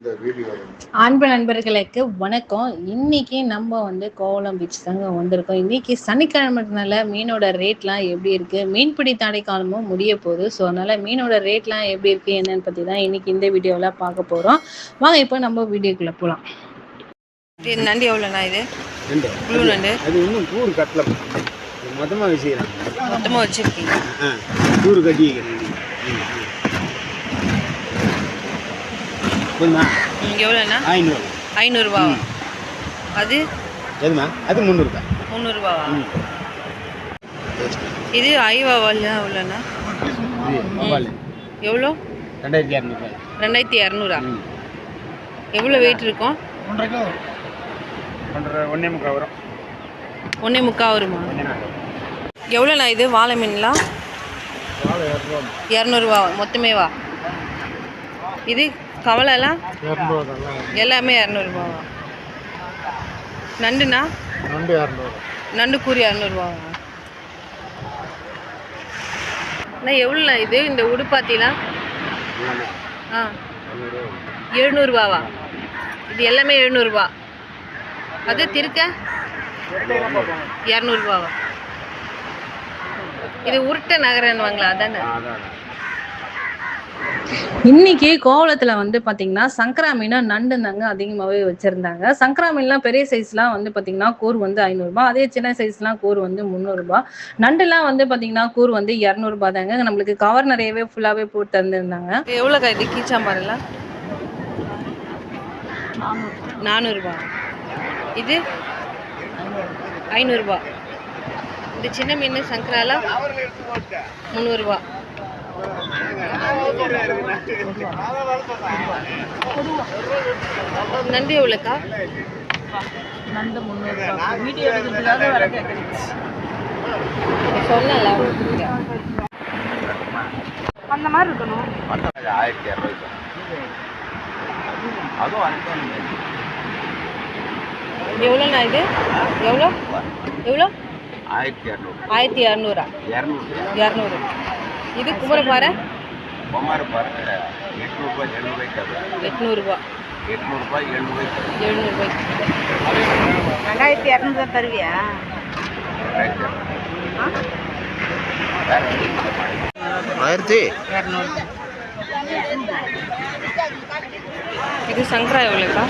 அன்பு நண்பர்களுக்கு வணக்கம். இன்னைக்கு நம்ம வந்து கோவளம் பீச் தாங்க வந்திருக்கோம். இன்னைக்கு சனிக்கிழமைனால மீனோட ரேட்லாம் எப்படி இருக்கு, மீன்பிடி தடை காலமும் முடிய போகுது. ஸோ அதனால மீனோட ரேட்லாம் எப்படி இருக்கு என்னன்னு பத்தி தான் இன்னைக்கு இந்த வீடியோவில் பார்க்க போறோம். வாங்க இப்போ நம்ம வீடியோக்குள்ள போகலாம். நண்டு எவ்வளோண்ணா இது? ப்ளூ நண்டு அது இன்னும் கூறு கட்டல, மொத்தமாக வச்சுக்கிறாங்க. மொத்தமாக வச்சுருக்கீங்க? கூறு கட்டி எவ்வளோண்ணா? 500 அது எதுமா? அது 300 300 இது ஐவாவில் எவ்வளோண்ணா? எவ்வளோ? 2200. 2200. எவ்வளோ வெயிட் இருக்கும்? 1.25 வரும். 1.25 வருமா? எவ்வளோண்ணா இது வாழை மீன்லாம்? 200 மொத்தமேவா? இது கவலைலாம் எல்லாமே 200 நண்டுண்ணா? நண்டு கூறி 200 அண்ணா எவ்வளோண்ணா இது? இந்த உடுப்பாத்திலாம் 700 இது எல்லாமே 700. அது திருக்க 200 இது உருட்டை நகரன்னுவாங்களா? அதானே. இன்னைக்கு கோவளத்தில் வந்து பார்த்தீங்கன்னா சங்கரா மீனும் நண்டு தாங்க அதிகமாகவே வச்சுருந்தாங்க. சங்கரா மீன்லாம் பெரிய சைஸ்லாம் வந்து பார்த்தீங்கன்னா கூறு வந்து 500, அதே சின்ன சைஸ்லாம் கூறு வந்து 300. நண்டுலாம் வந்து பார்த்தீங்கன்னா கூறு வந்து 200 தாங்க. நம்மளுக்கு கவர் நிறையவே ஃபுல்லாகவே போட்டு தந்துருந்தாங்க. எவ்வளோக்கா இது கீச்சாம்பாரெல்லாம்? 400. இது 500. இது சின்ன மீன் சங்கராலாம் 300. நண்டு எவ்வளோக்கா? நண்டு 300. வீடியோ எடுக்கிறதுக்காக வர சொல்லல அந்த மாதிரி இருக்கணும். 1200. அதுவும் எவ்வளோண்ணா இது? எவ்வளோ? 1200. 200. இது குமரப்பாறை? 800. 2200 தான் தருவியா? இது சங்கரா எவ்வளோக்கா?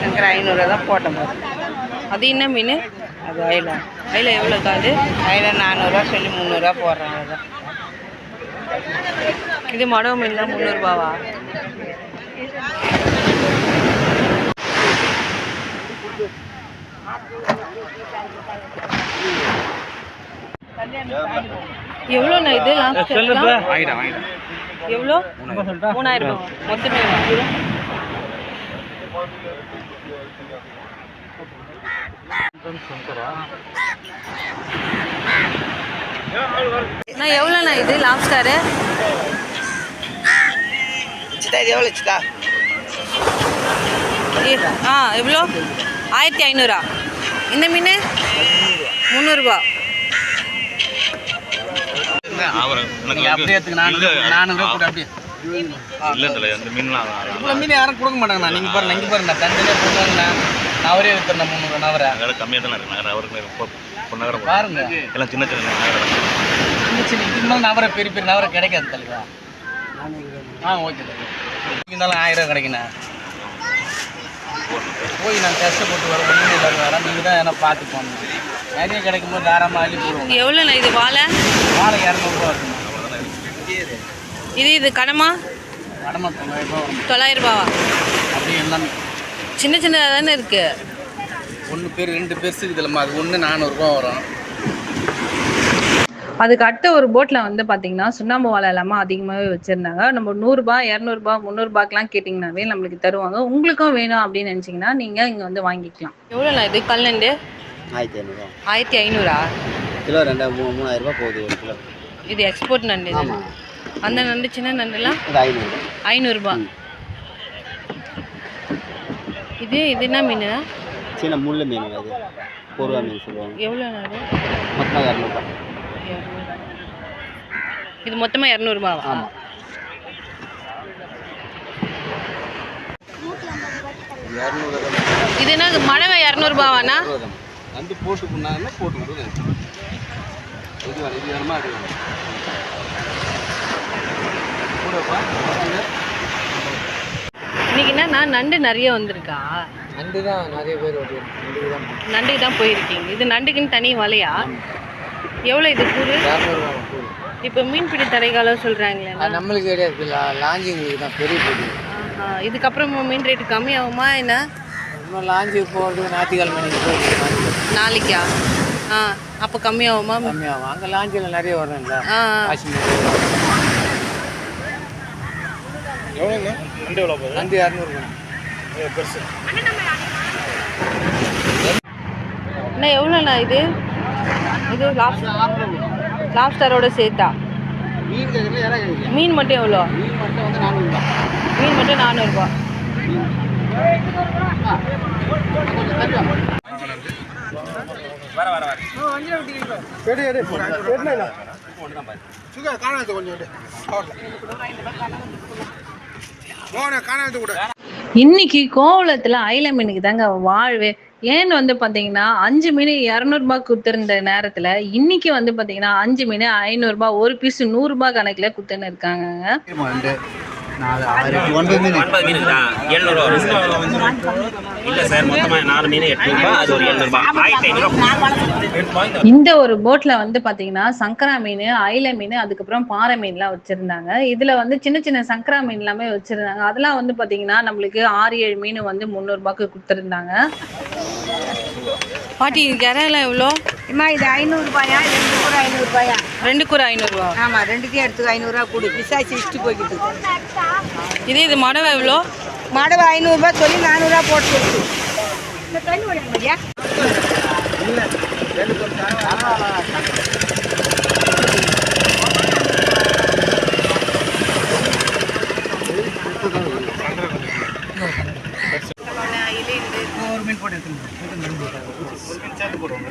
சங்கரா 500 தான் போட்டோம். அது என்ன மீன்? அது அயில எவ்வளோக்கா? அது அயில 400 சொல்லி 300 போடுறாங்க. அதுதான். இது மடவ மீன் தான் 300. எவ்வளோண்ணா இது? எவ்வளோ? 3000 மொத்தமே. எவ்வளோண்ணா இது லாப்ஸ்டாரு? எவ்வளோ? 1500. இந்த மீன் 300. மீன் யாரும் கொடுக்க மாட்டாங்கண்ணா. நீங்கள் பாருங்க, இங்கே பாருங்க, தண்ணியிலே போடுவாங்கண்ணா. அவரே வித்துறேன் 300 நவரை. கம்மியாக தானே இருக்கு பாருங்க. எல்லாம் சின்ன சின்ன சின்ன நவரை, பெரிய பெரிய நவரை கிடைக்காது தலைவா. ஓகே. இருந்தாலும் 1000 கிடைக்குண்ணா. போய் நான் கஷ்டப்பட்டு வர ஒன்றும் இல்லை வேற. நீங்கள் தான் ஏன்னா பார்த்து போகணும். நிறைய கிடைக்கும் போது தாராளமாக அள்ளி போடுவோம். எவ்வளோண்ணா இது வாழை? 200 இருக்குண்ணா. இது கடமா? 900 அப்படியே எல்லாமே சின்ன சின்னதாக தானே இருக்கு. 1 பேர் 2 பேர் இருக்குதுல்லம்மா, அது 1 400 வரும். அதுக்கு அடுத்த ஒரு போட்டில் வந்து பார்த்தீங்கன்னா சுண்ணாம்பு வாழை எல்லாமே அதிகமாகவே வச்சுருந்தாங்க. நம்ம 100, 200, 300 கேட்டிங்கனாவே நம்மளுக்கு தருவாங்க. உங்களுக்கும் வேணும் அப்படின்னு நினச்சிங்கன்னா நீங்கள் இங்கே வந்து வாங்கிக்கலாம். எவ்வளோண்ணா இது கல் நண்டு? 1500. 1500. கிலோ 3000 போகுது ஒரு கிலோ. இது எக்ஸ்போர்ட் நண்டு. அந்த நண்டு சின்ன நண்டுலாம் 500. இது என்ன மீன்? சின்ன முள்ளு மீன். அது பொருவா மீன் சொல்லுவாங்க. எவ்வளோ நண்டு? மொத்தமாக 200. இது மொத்தமாக 200. இது என்ன மழை 200 நண்டு போட்டு பண்ணாங்கன்னா போட்டு விடுங்க. இது வேணுமா அது வேணும் கூடப்பா. இன்னைக்கு என்னன்னா நண்டு நிறைய வந்திருக்கா? நண்டு தான் நிறைய பேர் நண்டுக்கு தான் போயிருக்கீங்க. இது நண்டுக்குன்னு தனி வலையா? எவ்வளோ இது கூறு? இப்போ மீன்பிடி தடைக்காலம் சொல்கிறாங்களே, நம்மளுக்கு கிடையாது, லாஞ்சிங்களுக்கு தான் பெரிய போகுது. இதுக்கப்புறம் மீன் ரேட்டு கம்மி ஆகுமா என்ன? இன்னும் லாஞ்சி போகிறது ஞாயிற்றுக்கிழமை நாளைக்கா? அப்போ கம்மியாகுமா? கம்மியாகும். அங்கே லாஞ்சியில் நிறைய வரணும்ல. காஷ்மீர் எவ்வளோங்க நண்டு? எவ்வளோ போகுது? நண்டு 200 பெருசு. அண்ணா எவ்வளோண்ணா இது? இது லாப்ஸ்டரோட சேர்த்தா? மீன் மட்டும் எவ்வளோ? மீன் மட்டும் 400 ரூபா. இன்னைக்கு கோவளத்துல ஐல மீனுக்கு தாங்க வாழ்வே. ஏன்னு வந்து பாத்தீங்கன்னா 5 மீன் 200 ரூபாய் குத்துருந்த நேரத்துல இன்னைக்கு வந்து பாத்தீங்கன்னா 5 மீன் 500 ரூபாய், ஒரு பீஸ் 100 ரூபாய் கணக்குல குத்துன்னு இருக்காங்க. 9 மீன் 700 இல்ல சார், மொத்தமா 4 மீன் 800 ரூபாய், அது ஒரு 700 ரூபாய், 1500. இந்த ஒரு போட்ல வந்து பாத்தீங்கன்னா சங்கரா மீன், ஐல மீன், அதுக்கப்புறம் பாறை மீன்லாம் வச்சிருந்தாங்க. இதுல வந்து சின்ன சின்ன சங்கரா மீன் எல்லாமே வச்சிருந்தாங்க. அதெல்லாம் வந்து பாத்தீங்கன்னா நம்மளுக்கு 6-7 மீன் வந்து 300 ரூபாய்க்கு கொடுத்துருந்தாங்க. பாட்டி கரெல்லாம் எவ்வளோ? அம்மா இது 500 ரூபாயா? 2 கூறு 500 ரூபாயா? 2 கூறு 500 ரூபா. ஆமா, ரெண்டுத்தையும் எடுத்து 500 ரூபா கொடு. பிசாசி இஷ்டு போய்கிட்டு. இது மடவை எவ்வளோ? மடவை 500 ரூபாய் சொல்லி 400 ரூபா போட்டு கொடுத்து. இந்த தண்ணி ஓடியா? ஒரு மீன் போட்டு சேர்த்து போடுவாங்க.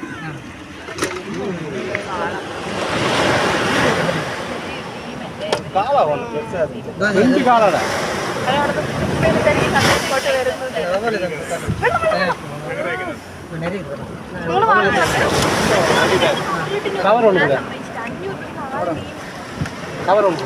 காலா ஒன்று பெருசாக 2 காலாடா. கவர் ஒன்று கவர் ஒன்று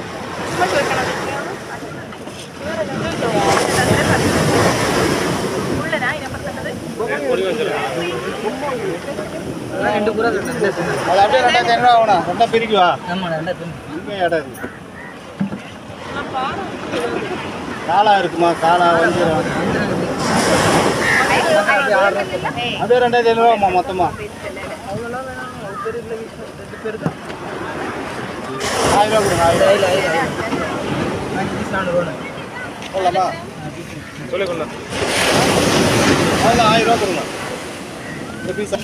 அது அப்படியே 2500 ரூபா ஆகணும். ரெண்டா பிரிக்குவா? ஆமாம், ரெண்டா பிரிக்கும். இடம் இருக்கு. காலா இருக்குமா? காலா வஞ்சிரம் அப்படியே 2500 ரூபாமா மொத்தமா. 1000 ரூபா கொடுங்க. 1000 சொல்லலாமா? சொல்லிக்கொள்ள அதில் 1000 ரூபா கொடுங்க. இந்த பீஸ்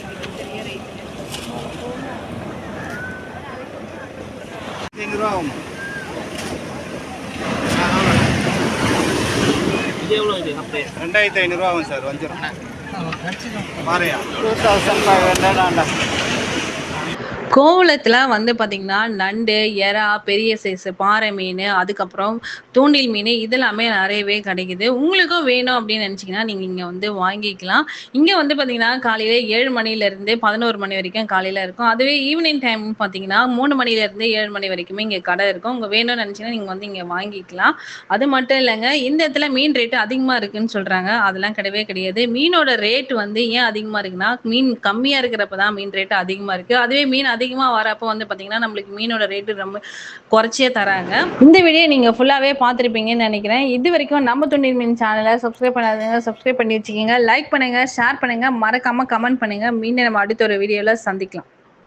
500 ரூபா ஆகுமா? இது எவ்வளோ? இது 2500 ரூபா ஆகும் சார். வஞ்சிரம் பாறையா 2500. கோவளத்துல வந்து பாத்தீங்கன்னா நண்டு, எறா, பெரிய சைஸ் பாறை மீன், அதுக்கப்புறம் தூண்டில் மீன், இதெல்லாமே நிறையவே கிடைக்குது. உங்களுக்கும் வேணும் அப்படின்னு நினைச்சீங்கன்னா நீங்க இங்க வந்து வாங்கிக்கலாம். இங்க வந்து பாத்தீங்கன்னா காலையில 7 மணில இருந்து 11 மணி வரைக்கும் காலையில இருக்கும். அதுவே ஈவினிங் டைம் பாத்தீங்கன்னா 3 மணில இருந்து 7 மணி வரைக்குமே இங்க கடை இருக்கும். உங்க வேணும்னு நினைச்சீங்கன்னா நீங்க வந்து இங்க வாங்கிக்கலாம். அது மட்டும் இல்லைங்க, இந்த இடத்துல மீன் ரேட்டு அதிகமா இருக்குன்னு சொல்றாங்க. அதெல்லாம் கிடையவே கிடையாது. மீனோட ரேட் வந்து ஏன் அதிகமா இருக்குன்னா, மீன் கம்மியா இருக்கிறப்பதான் மீன் ரேட்டு அதிகமா இருக்கு. அதுவே மீன் அதிகமா வரப்போ வந்து பாத்தீங்கன்னா நம்மளுக்கு மீனோட ரேட்டு ரொம்ப குறைச்சே தராங்க. இந்த வீடியோ நீங்க ஃபுல்லாவே பார்த்திருப்பீங்கன்னு நினைக்கிறேன். இது வரைக்கும் நம்ம துண்டில் மீன் சேனலை சப்ஸ்கிரைப் பண்ணாதீங்க, சப்ஸ்கிரைப் பண்ணி வச்சுக்கோங்க. லைக் பண்ணுங்க, ஷேர் பண்ணுங்க, மறக்காம கமெண்ட் பண்ணுங்க. மீண்டும் நம்ம அடுத்த ஒரு வீடியோல சந்திக்கலாம்.